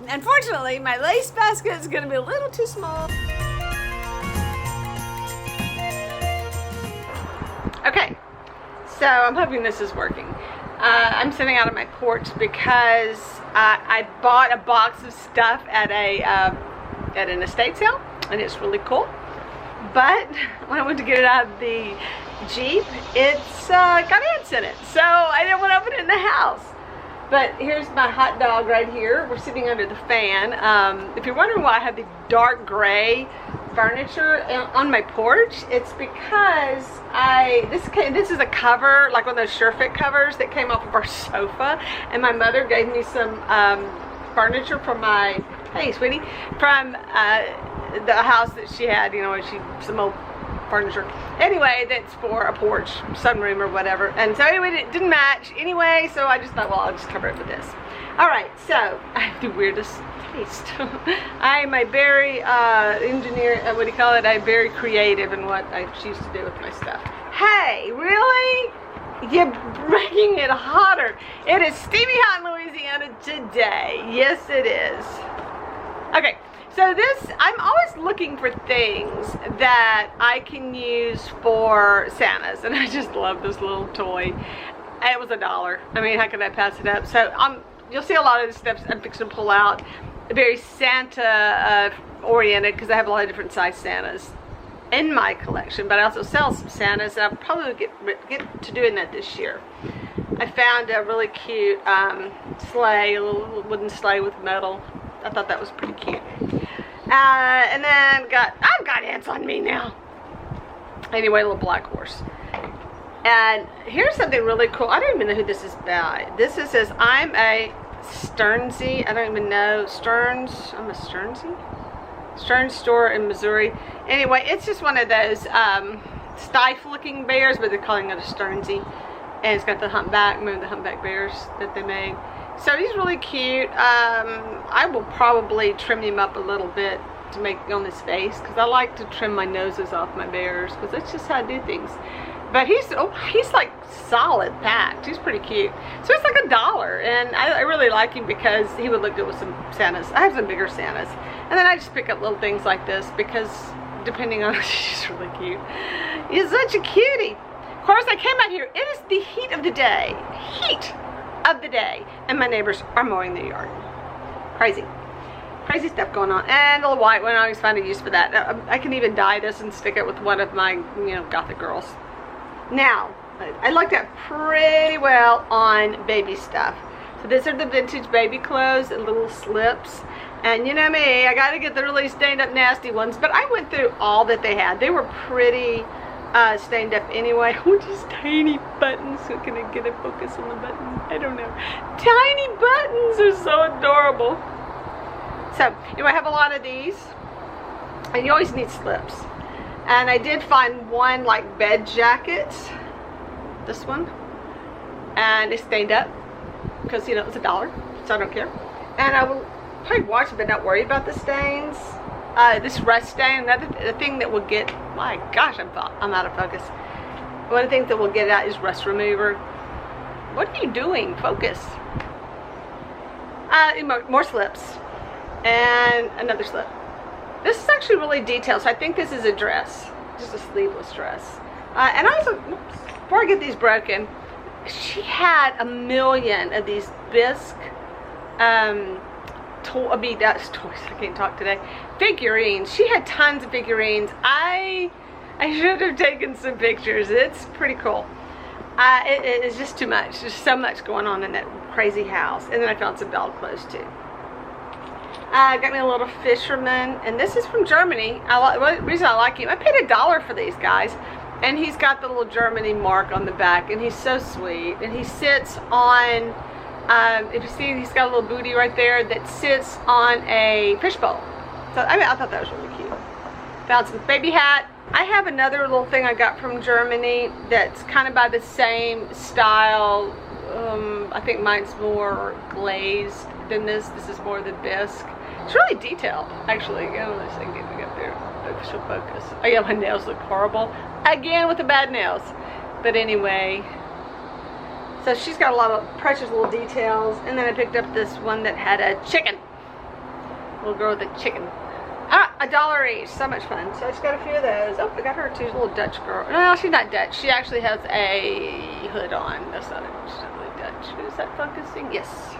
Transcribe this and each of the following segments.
Unfortunately, my lace basket is going to be a little too small. Okay, so I'm hoping this is working. I'm sitting out on my porch because I bought a box of stuff at an estate sale, and it's really cool. But when I went to get it out of the Jeep, it's got ants in it, so I didn't want to open it in the house. But here's my hot dog right here. We're sitting under the fan. If you're wondering why I have the dark gray furniture on my porch, it's because this is a cover, like one of those SureFit covers that came off of our sofa, and my mother gave me some furniture from my, hey sweetie, from the house that she had, you know, some old furniture. Anyway, that's for a porch, sunroom or whatever. And so anyway, it didn't match anyway, so I just thought, well, I'll just cover it with this. All right, so I have the weirdest taste. I am a very engineer, what do you call it? I'm very creative in what I choose to do with my stuff. Hey, really? You're breaking it hotter. It is steamy hot in Louisiana today. Yes, it is. Okay. So I'm always looking for things that I can use for Santas, and I just love this little toy. It was $1. I mean, how could I pass it up? So you'll see a lot of the stuff I'm fixing to pull out, very Santa oriented, because I have a lot of different size Santas in my collection, but I also sell some Santas, and I'll probably get to doing that this year. I found a really cute sleigh, a little wooden sleigh with metal. I thought that was pretty cute. And then I've got ants on me now. Anyway, a little black horse. And here's something really cool. I don't even know who this is by. This says, I'm a Stearnsy. I don't even know. Stearns. I'm a Stearnsy? Stearns store in Missouri. Anyway, it's just one of those stiff-looking bears, but they're calling it a Stearnsy. And it's got the humpback, remember the humpback bears that they made. So he's really cute. I will probably trim him up a little bit to make on his face, because I like to trim my noses off my bears, because that's just how I do things. But he's like solid packed. He's pretty cute. So it's like $1, and I really like him because he would look good with some Santas. I have some bigger Santas, and then I just pick up little things like this because depending on, she's really cute. He's such a cutie. Of course, I came out here. It is the heat of the day. Heat of the day, and my neighbors are mowing the yard. Crazy stuff going on. And a little white one, I always find a use for that. I can even dye this and stick it with one of my, you know, gothic girls. Now, I looked at pretty well on baby stuff. So these are the vintage baby clothes and little slips. And you know me, I gotta get the really stained up nasty ones, but I went through all that they had. They were pretty stained up anyway. Oh, just tiny buttons. So can I get a focus on the button? I don't know. Tiny buttons are so adorable. So you know, I have a lot of these, and you always need slips. And I did find one like bed jacket, this one, and it's stained up because, you know, it's $1, so I don't care. And I will probably wash it, but not worry about the stains. This rust stain, the thing that will get, my gosh, I'm out of focus. One of the things that will get out is rust remover. What are you doing? Focus. More slips. And another slip. This is actually really detailed, so I think this is a dress. Just a sleeveless dress. And also, before I get these broken, she had a million of these bisque toys, I can't talk today, figurines. She had tons of figurines. I should have taken some pictures. It's pretty cool. It is just too much. There's so much going on in that crazy house. And then I found some dog clothes too. Got me a little fisherman, and this is from Germany. The reason I like him, I paid $1 for these guys, and he's got the little Germany mark on the back, and he's so sweet. And he sits on, if you see, he's got a little booty right there that sits on a fishbowl. So I mean, I thought that was really cute. Found some baby hat. I have another little thing I got from Germany that's kind of by the same style. I think mine's more glazed than this. This is more the bisque. It's really detailed, actually. I don't know if I can get up there. She'll focus. Oh yeah, my nails look horrible. Again with the bad nails. But anyway, so she's got a lot of precious little details. And then I picked up this one that had a chicken. Little girl with a chicken. $1 each. So much fun. So I just got a few of those. Oh, I got her too. Little Dutch girl. No, she's not Dutch. She actually has a hood on. That's not it. She's not really Dutch. Who's that focusing? Yes.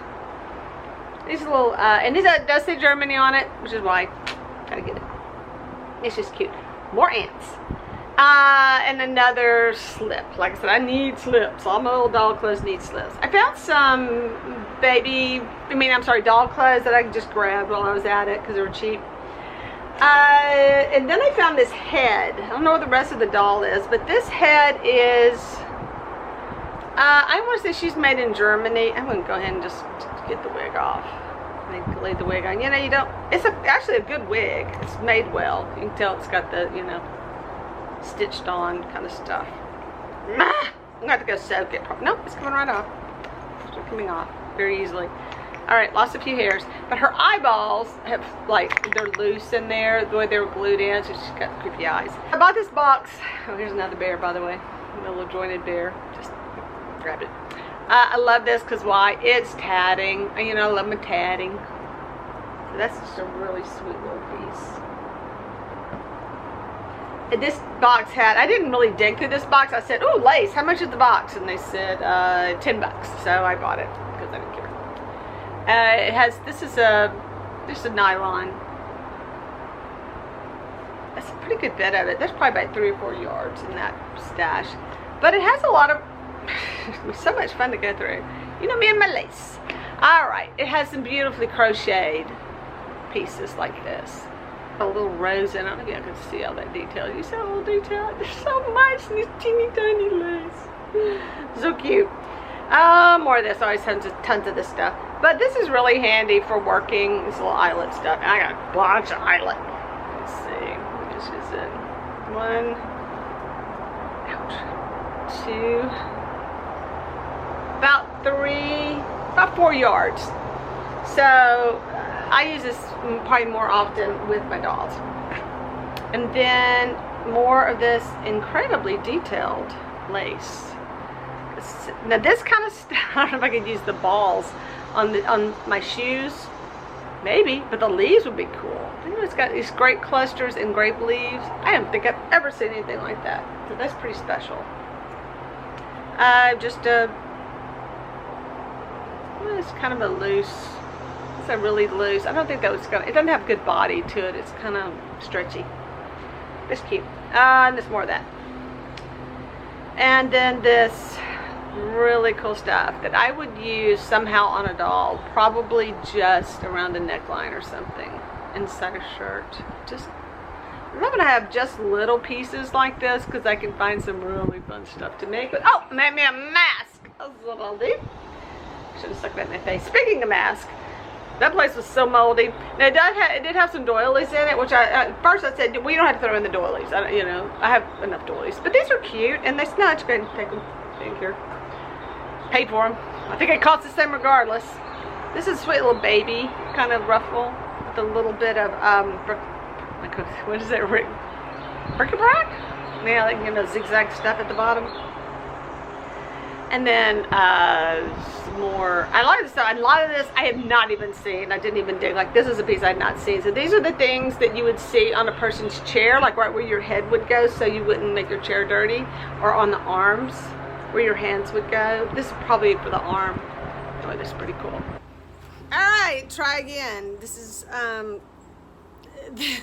These little, and these does say Germany on it, which is why I gotta get it. It's just cute. More ants. And another slip. Like I said, I need slips. All my little doll clothes need slips. I found some doll clothes that I just grabbed while I was at it because they were cheap. And then I found this head. I don't know what the rest of the doll is, but this head is, I want to say she's made in Germany. I'm going to go ahead and just get the wig off. And lay the wig on. You know, you don't, it's actually a good wig. It's made well. You can tell it's got the, you know, stitched on kind of stuff. I'm going to have to go soak it. Nope, it's coming right off. It's coming off very easily. Alright, lost a few hairs. But her eyeballs have, like, they're loose in there, the way they were glued in, so she's got creepy eyes. I bought this box. Oh, here's another bear, by the way. A little jointed bear. Just grabbed it. I love this because why? It's tatting. You know, I love my tatting. So that's just a really sweet little piece. And this box had, I didn't really dig through this box. I said, oh, lace, how much is the box? And they said, $10. So I bought it because I didn't care. It has, this is just a nylon. That's a pretty good bit of it. There's probably about 3 or 4 yards in that stash. But it has a lot of, it's so much fun to go through. You know me and my lace. Alright, it has some beautifully crocheted pieces like this. A little rose in it. I don't know if you can see all that detail. You see all the detail? There's so much in this teeny tiny lace. So cute. More of this. Always tons of this stuff. But this is really handy for working this little eyelet stuff. And I got a bunch of eyelet. Let's see. This is it. 1, ouch, 2, about 3, about 4 yards. So I use this probably more often with my dolls. And then more of this incredibly detailed lace. Now this kind of stuff, I don't know if I could use the balls on my shoes, maybe, but the leaves would be cool. You know, it's got these great clusters and grape leaves. I don't think I've ever seen anything like that. So that's pretty special. It's kind of a loose. It's a really loose. I don't think that was gonna. It doesn't have good body to it. It's kind of stretchy. It's cute. And there's more of that. And then this really cool stuff that I would use somehow on a doll, probably just around a neckline or something, inside a shirt. Just, I'm not gonna have just little pieces like this because I can find some really fun stuff to make. But oh, I made me a mask. That's what I'll do. Should have stuck that in my face. Speaking of mask, that place was so moldy. Now it did have some doilies in it, which at first I said, well, you don't have to throw in the doilies. You know, I have enough doilies. But these are cute, and they smell. Go ahead and take them. Thank you. Paid for them. I think it costs the same regardless. This is a sweet little baby kind of ruffle with a little bit of what is that? Bric-a-brac? Yeah, like, you know, zigzag stuff at the bottom. And then some more. A lot of this I have not even seen. I didn't even dig. Like, this is a piece I had not seen. So these are the things that you would see on a person's chair, like right where your head would go, so you wouldn't make your chair dirty, or on the arms where your hands would go. This is probably for the arm. Oh, this is pretty cool. All right, try again. This is I knew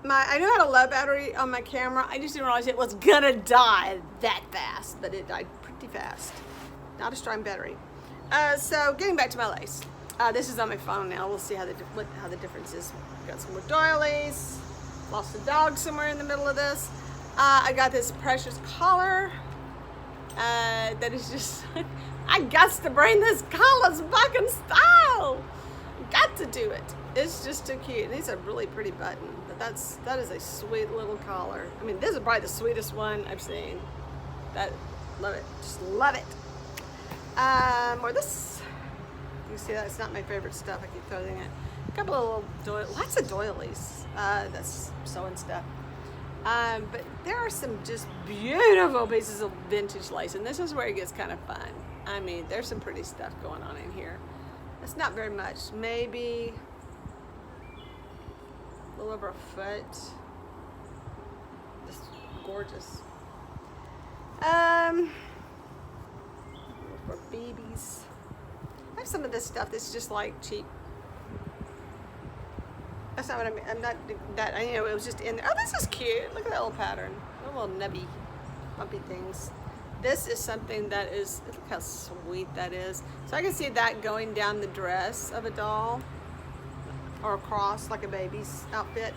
I had a low battery on my camera. I just didn't realize it was gonna die that fast, but it died pretty fast. Not a strong battery. So getting back to my lace. This is on my phone now. We'll see how the difference is. Got some more doilies. Lost a dog somewhere in the middle of this. I got this precious collar. That is just, I got to bring this collar back in style. Got to do it. It's just too cute. And these are really pretty button. But that is a sweet little collar. I mean, this is probably the sweetest one I've seen. Love it. Just love it. More this. You can see that it's not my favorite stuff. I keep throwing it. A couple of little lots of doilies. That's sewing stuff. But there are some just beautiful pieces of vintage lace, and this is where it gets kind of fun. I mean, there's some pretty stuff going on in here. It's not very much, maybe little over a foot. Just gorgeous. For babies. I have some of this stuff that's just like cheap. That's not what I mean. I'm not that. I know it was just in there. Oh, this is cute. Look at that little pattern. The little nubby, bumpy things. This is something that is. Look how sweet that is. So I can see that going down the dress of a doll, or across like a baby's outfit.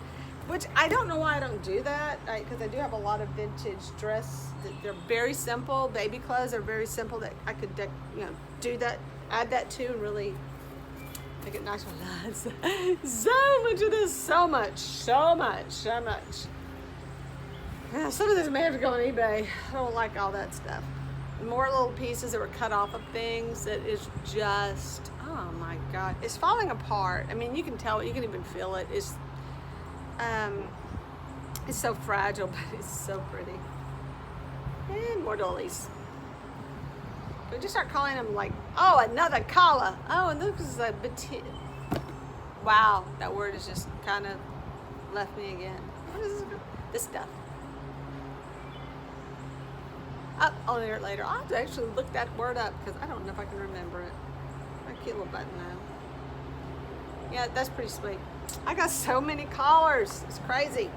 Which I don't know why I don't do that, because I do have a lot of vintage dress. They're very simple. Baby clothes are very simple that I could, do that, add that to, and really make it nice. So much of this, so much. Yeah, some of this may have to go on eBay. I don't like all that stuff. More little pieces that were cut off of things that is just, oh my God, it's falling apart. I mean, you can tell it, you can even feel it. It's so fragile, but it's so pretty. And more dollies. We just start calling them like, oh, another collar. Oh, and this is a petit. Wow, that word has just kind of left me again. What is this stuff? I'll hear it later. I'll have to actually look that word up because I don't know if I can remember it. My cute little button though. Yeah, that's pretty sweet. I got so many collars. It's crazy.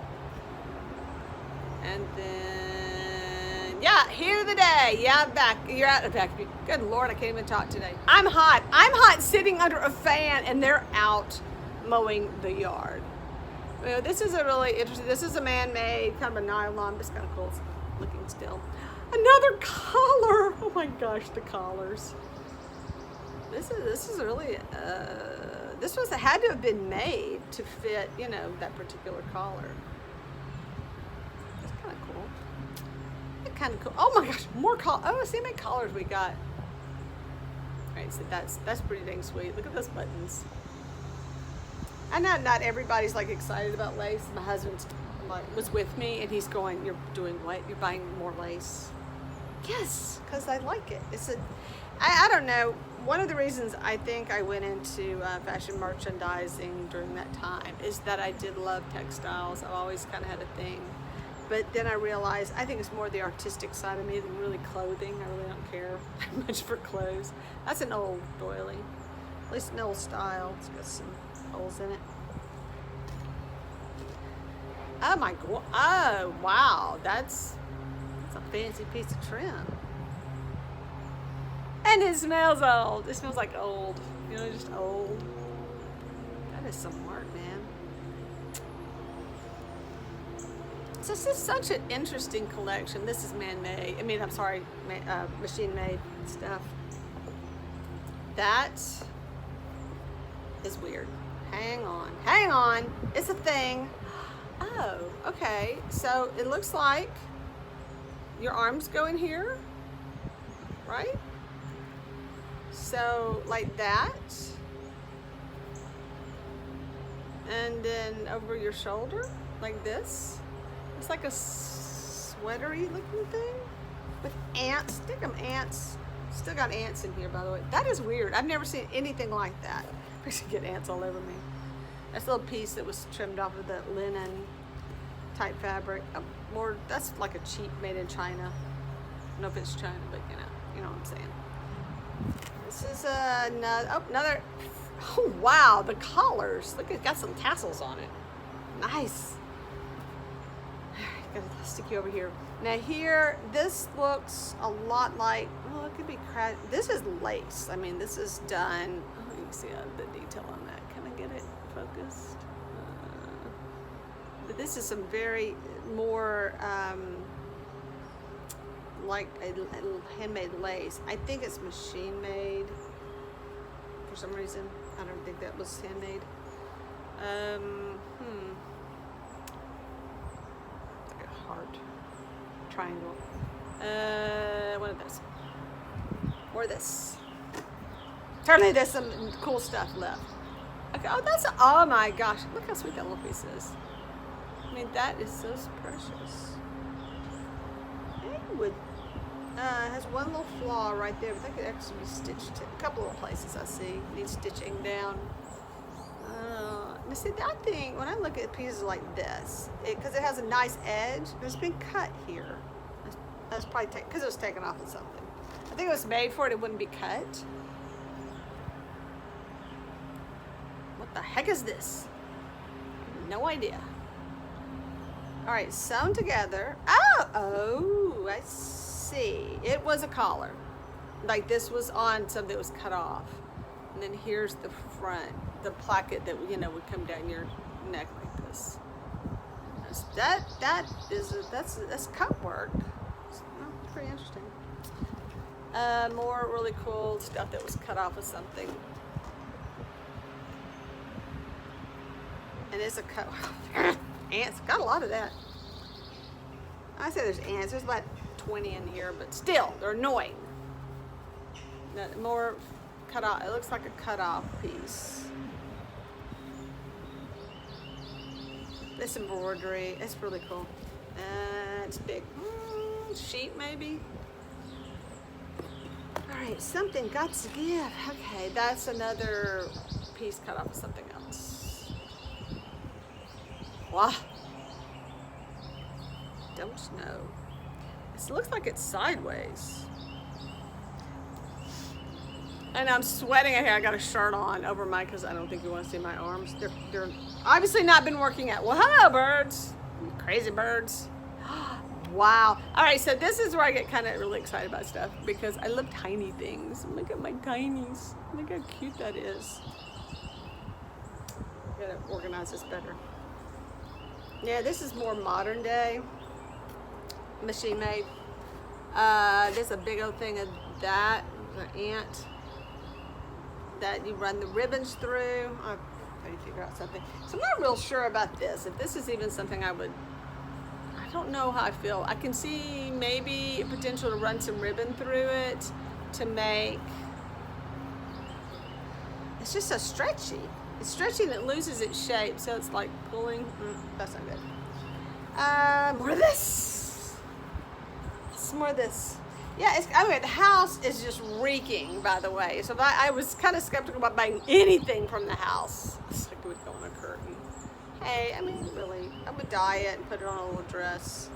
And then, yeah, here the day. Yeah, I'm back. You're out of back. Good Lord, I can't even talk today. I'm hot. I'm hot sitting under a fan, and they're out mowing the yard. Well, this is a really interesting, this is a man-made, kind of a nylon, but it's kind of cool looking still. Another collar. Oh my gosh, the collars. This is really, this had to have been made to fit, that particular collar. That's kind of cool. That's kind of cool. Oh my gosh, more collars. Oh, see how many collars we got. All right, so that's pretty dang sweet. Look at those buttons. I know not everybody's like excited about lace. My husband was with me, and he's going, "You're doing what? You're buying more lace?" Yes, because I like it. I don't know. One of the reasons I think I went into fashion merchandising during that time is that I did love textiles. I've always kind of had a thing. But then I realized I think it's more the artistic side of me than really clothing. I really don't care much for clothes. That's an old doily. At least an old style. It's got some holes in it. Oh my God. Oh, wow. That's a fancy piece of trim. And it smells old. It smells like old. Just old. That is some work, man. So this is such an interesting collection. This is man-made. Machine-made stuff. That is weird. Hang on. It's a thing. Oh, okay. So it looks like your arms go in here, right? So like that, and then over your shoulder like this. It's like a sweatery looking thing with ants. Stick 'em ants. Still got ants in here, by the way. That is weird. I've never seen anything like that. I should get ants all over me. That's a little piece that was trimmed off of the linen type fabric. That's like a cheap made in China. I don't know if it's China, but you know what I'm saying. This is another. Oh wow, the collars. Look, it's got some tassels on it. Nice. Gotta stick you over here. Now here, this looks a lot like. Well, it could be this is lace. I mean, this is done. Oh, you can see the detail on that. Can I get it focused? But this is some very more like a handmade lace. I think it's machine made for some reason. I don't think that was handmade. Like a heart, triangle. What are those? Or this. Certainly there's some cool stuff left. Okay, oh my gosh, look how sweet that little piece is. I mean, that is so precious. It has one little flaw right there, but that could actually be stitched. A couple of places I see need stitching down. see, I think when I look at pieces like this, because it has a nice edge, it's been cut here. That's probably because it was taken off of something. I think it was made for it wouldn't be cut. What the heck is this? No idea. All right, sewn together. Oh, I see. It was a collar. Like this was on something that was cut off. And then here's the front, the placket that, you know, would come down your neck like this. That's cut work. Oh, pretty interesting. More really cool stuff that was cut off of something. And it's a cut. Ants, got a lot of that. I say there's ants. There's about 20 in here, but still, they're annoying. More cut off. It looks like a cut off piece. This embroidery, it's really cool. It's big. Sheet maybe. All right, something got to give. Okay, that's another piece cut off of something else. Wow. Don't know. It looks like it's sideways. And I'm sweating in here. I got a shirt on over my, because I don't think you want to see my arms. They're obviously not been working out. Well, hello, birds. Crazy birds. Wow. All right, so this is where I get kind of really excited about stuff, because I love tiny things. Look at my tinies. Look how cute that is. I gotta organize this better. Yeah, this is more modern day. Machine made. There's a big old thing of that. An ant that you run the ribbons through. I'm trying to figure out something. So I'm not real sure about this. If this is even something I don't know how I feel. I can see maybe a potential to run some ribbon through it to make. It's just so stretchy. It's stretchy and it loses its shape, so it's like pulling. That's not good. More of this. Some more of this. Yeah, I mean, the house is just reeking, by the way. So I was kind of skeptical about buying anything from the house. It's like it would go on a curtain. Hey, I mean, really, I would dye it and put it on a little dress.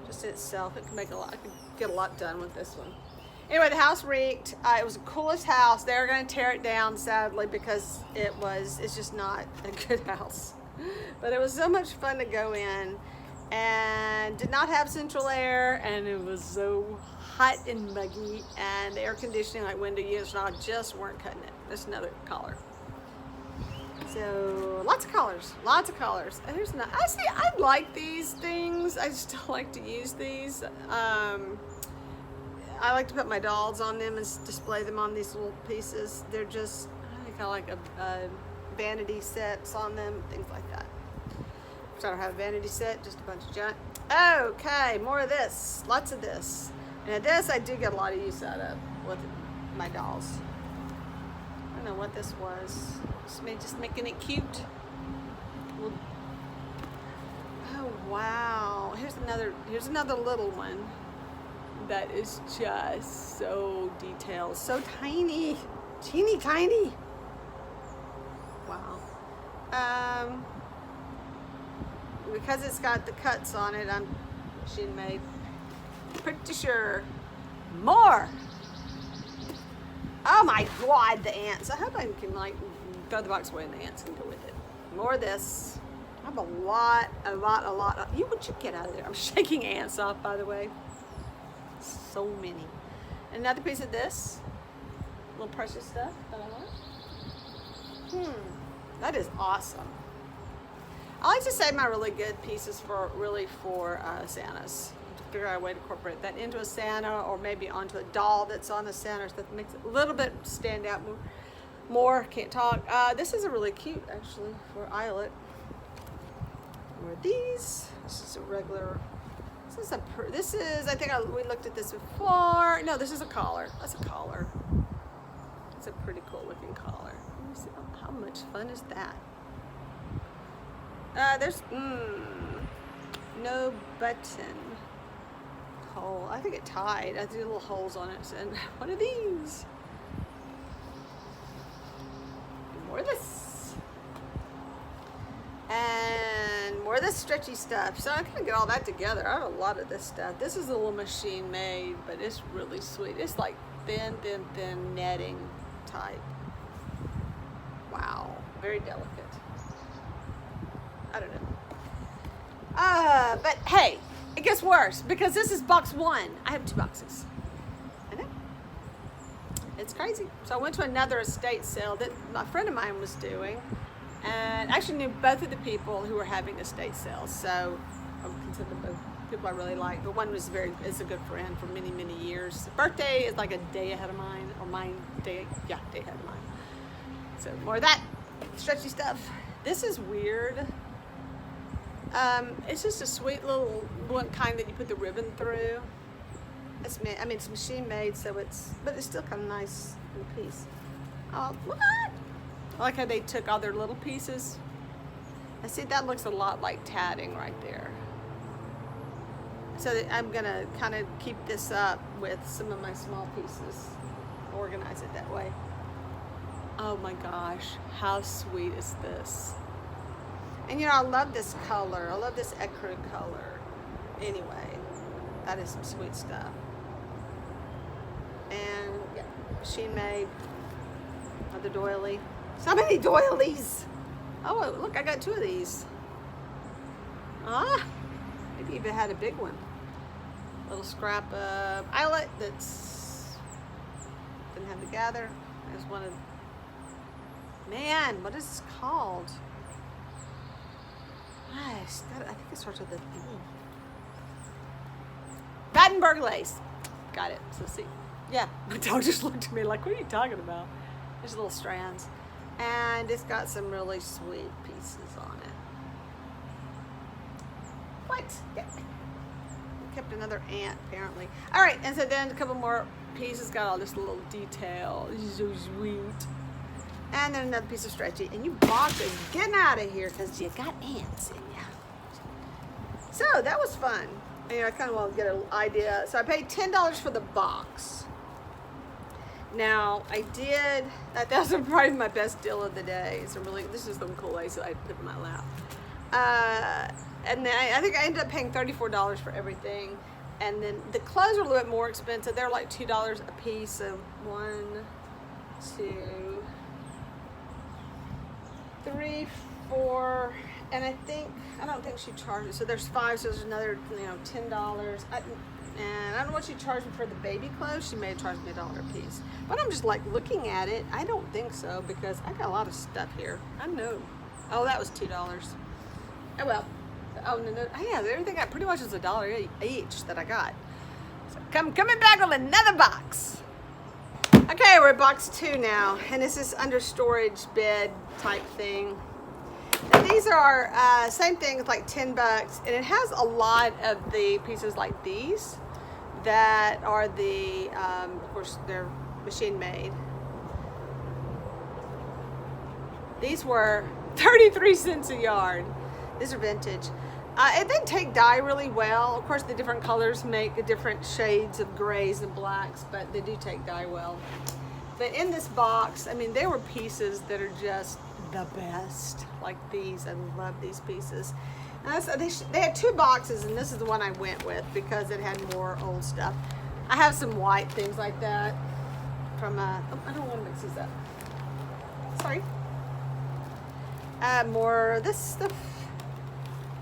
Just in itself, it could make a lot. I could get a lot done with this one. Anyway, the house reeked. It was the coolest house. They were going to tear it down, sadly, because it's just not a good house. But it was so much fun to go in, and did not have central air, and it was so hot and muggy, and the air conditioning, like window units and all, just weren't cutting it. That's another collar. So lots of colors, lots of colors. And here's another. I like these things. I just don't like to use these. I like to put my dolls on them and display them on these little pieces. They're just, I think I like a vanity sets on them, things like that. So I don't have a vanity set, just a bunch of junk. Okay, more of this, lots of this. And this I do get a lot of use out of with my dolls. I don't know what this was. Just making it cute. Oh wow! Here's another little one that is just so detailed, so tiny, teeny tiny. Wow. Because it's got the cuts on it, I'm machine made. Pretty sure. More. Oh my God, the ants! I hope I can like throw the box away and the ants can go with it. More of this. I have a lot. Would you get out of there? I'm shaking ants off, by the way. So many. Another piece of this. Little precious stuff that I want. That is awesome. I like to save my really good pieces for Santas. Figure out a way to incorporate that into a Santa, or maybe onto a doll that's on a Santa, that makes it a little bit stand out more. Can't talk. This is a really cute, actually, for eyelet. More of these. This is a regular. This is. I think we looked at this before. No, this is a collar. That's a collar. It's a pretty cool looking collar. Let me see. How much fun is that? There's no button. Hole. I think it tied. I did little holes on it. And one of these. And more of this. this stretchy stuff. So I kind of get all that together. I have a lot of this stuff. This is a little machine made, but it's really sweet. It's like thin netting type. Wow, very delicate. I don't know. But hey, it gets worse because this is box 1. I have 2 boxes. I know. It's crazy. So I went to another estate sale that my friend of mine was doing, and I actually knew both of the people who were having estate sales. So I would consider them both people I really like. But one is a good friend for many years. His birthday is like a day ahead of mine, or day ahead of mine. So more of that stretchy stuff. This is weird. It's just a sweet little one kind that you put the ribbon through. It's machine made, but it's still kind of nice in the piece. Oh, what? I like how they took all their little pieces. I see that looks a lot like tatting right there. So I'm gonna kind of keep this up with some of my small pieces, organize it that way. Oh my gosh, how sweet is this? And I love this color. I love this ecru color. Anyway, that is some sweet stuff. And yeah, machine made. Another doily. So many doilies. Oh, look, I got 2 of these. Maybe even had a big one. Little scrap of eyelet that's didn't have to gather. I just wanted. Man, what is this called? Nice. I think it starts with a B. Battenberg lace. Got it. So see. Yeah, my dog just looked at me like, what are you talking about? There's little strands. And it's got some really sweet pieces on it. What? Yeah. Kept another ant, apparently. All right, and so then a couple more pieces. Got all this little detail. So sweet. And then another piece of stretchy. And you boxers, getting out of here because you got ants in you. So that was fun. I kind of want to get an idea. So I paid $10 for the box. Now I did. That was probably my best deal of the day. So this is the cool lace that I put in my lap. And then I think I ended up paying $34 for everything. And then the clothes are a little bit more expensive. They're like $2 a piece. So 1, 2, 3, 4, and I don't think she charges. So there's 5, so there's another, $10. And I don't know what she charged me for the baby clothes. She may have charged me $1 a piece. But I'm just like looking at it. I don't think so because I got a lot of stuff here. I know. Oh, that was $2. Oh well. Oh no. Yeah, everything got pretty much is $1 each that I got. So coming back with another box. Okay, we're at box 2 now, and this is under storage bed type thing. And these are same thing, it's like $10, and it has a lot of the pieces like these that are the, of course, they're machine made. These were 33 cents a yard. These are vintage. It didn't take dye really well. Of course, the different colors make different shades of grays and blacks, but they do take dye well. But in this box, there were pieces that are just the best. Like these, I love these pieces. And they had 2 boxes, and this is the one I went with because it had more old stuff. I have some white things like that from, I don't want to mix these up. Sorry. More of this stuff.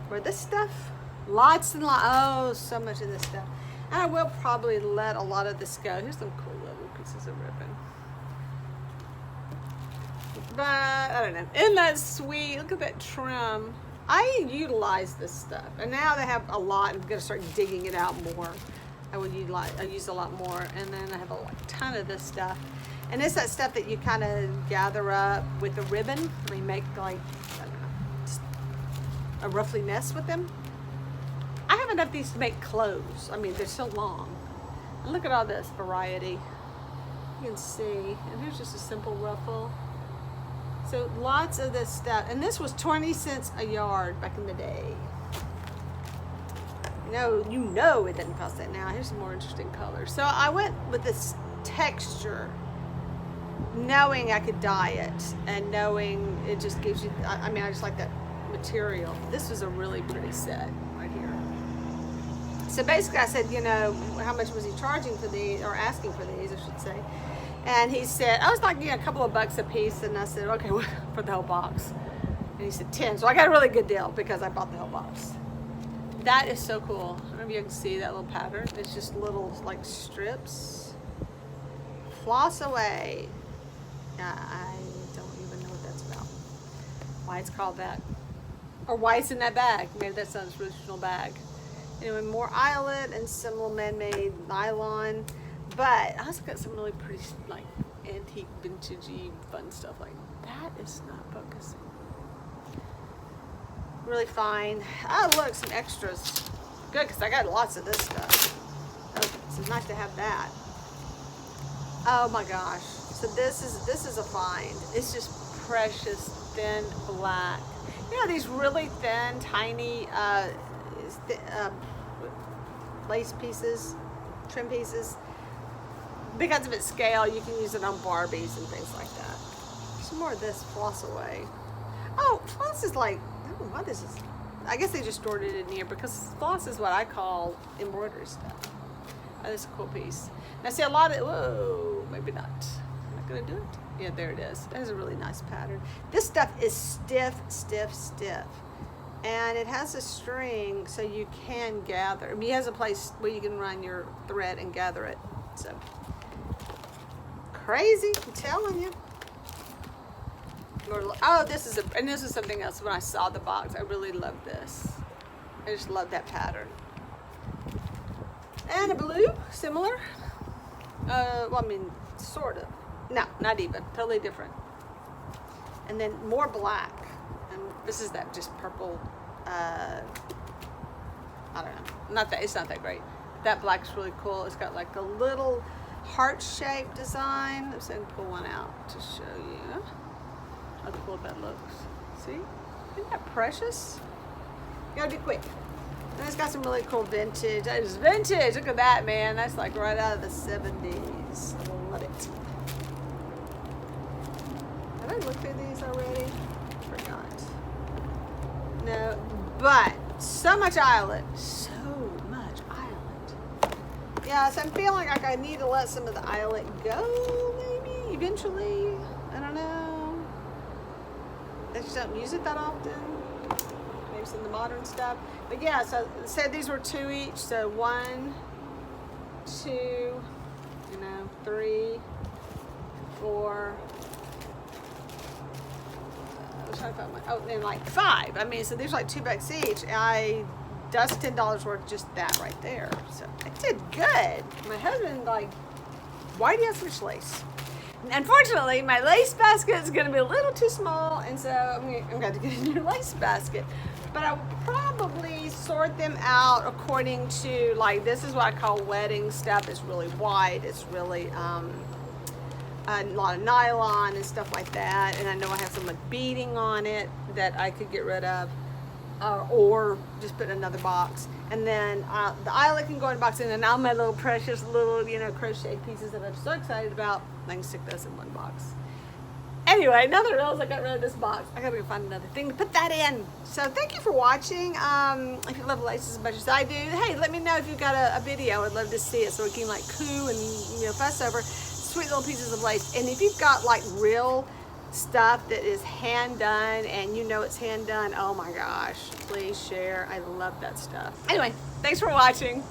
More of this stuff. Lots and lots. Oh, so much of this stuff. And I will probably let a lot of this go. Here's some cool little pieces of ribbon. But I don't know. Isn't that sweet? Look at that trim. I utilize this stuff, and now they have a lot. I'm gonna start digging it out more. I use a lot more, and then I have a ton of this stuff. And it's that stuff that you kind of gather up with a ribbon. We make like, I don't know, just a roughly mess with them. I have enough of these to make clothes. They're so long. And look at all this variety. You can see, and here's just a simple ruffle. So lots of this stuff, and this was 20 cents a yard back in the day. You know it doesn't cost that now. Here's some more interesting colors. So I went with this texture, knowing I could dye it, and knowing it just gives you, I just like that material. This was a really pretty set right here. So basically I said, you know, how much was he charging for these, or asking for these, I should say. And he said, I was like, yeah, a couple of bucks a piece. And I said, okay, for the whole box. And he said 10. So I got a really good deal because I bought the whole box. That is so cool. I don't know if you can see that little pattern. It's just little like strips. Floss away. I don't even know what that's about. Why it's called that. Or why it's in that bag. Maybe that's not its original bag. Anyway, more eyelet and some little man-made nylon. But I also got some really pretty, like, antique, vintagey, fun stuff. Like, that is not focusing. Really fine. Oh, look, some extras. Good, because I got lots of this stuff. Oh, so it's nice to have that. Oh my gosh. So this is a find. It's just precious, thin black. You know, these really thin, tiny lace pieces, trim pieces. Because of its scale, you can use it on Barbies and things like that. Some more of this floss away. Oh, floss is like, I don't know what this is. I guess they just stored it in here because floss is what I call embroidery stuff. Oh, this is a cool piece. Now see a lot of, whoa, maybe not. Am I gonna do it? Yeah, there it is. That is a really nice pattern. This stuff is stiff, stiff, stiff. And it has a string so you can gather. I mean, it has a place where you can run your thread and gather it. So, crazy, I'm telling you. Oh, this is something else. When I saw the box, I really love this. I just love that pattern. And a blue, similar. Well, I mean, sort of. No, not even. Totally different. And then more black. And this is that just purple. I don't know. It's not that great. That black's really cool. It's got like a little heart-shaped design. Let's see if I can pull one out to show you how cool that looks. See? Isn't that precious? You gotta be quick. And it's got some really cool vintage. That is vintage. Look at that, man. That's like right out of the 70s. I love it. Have I looked through these already? Forgot. No, but so much eyelet. So much eyelet. Yeah, so I'm feeling like I need to let some of the eyelet go, maybe, eventually. I don't know. I just don't use it that often. Maybe some of the modern stuff. But yeah, so it said these were 2 each. So 1, 2, 3, 4. I was trying to find my, oh, and like 5. I mean, so these are like $2 each. That's $10 worth just that right there. So I did good. My husband like, why do you have so much lace? Unfortunately, my lace basket is going to be a little too small, and so I'm going to get a new lace basket. But I will probably sort them out according to, like, this is what I call wedding stuff. It's really white. It's really a lot of nylon and stuff like that. And I know I have some like beading on it that I could get rid of, or just put in another box. And then the eyelet can go in a box, and then all my little precious little, crochet pieces that I'm so excited about, I can stick those in one box. Anyway, now that I realize I got rid of this box, I gotta go find another thing to put that in. So thank you for watching. If you love lace as much as I do, hey, let me know if you've got a video. I'd love to see it so we can like coo and fuss over sweet little pieces of lace. And if you've got like real stuff that is hand done and it's hand done, oh my gosh, please share. I love that stuff. Anyway, thanks for watching.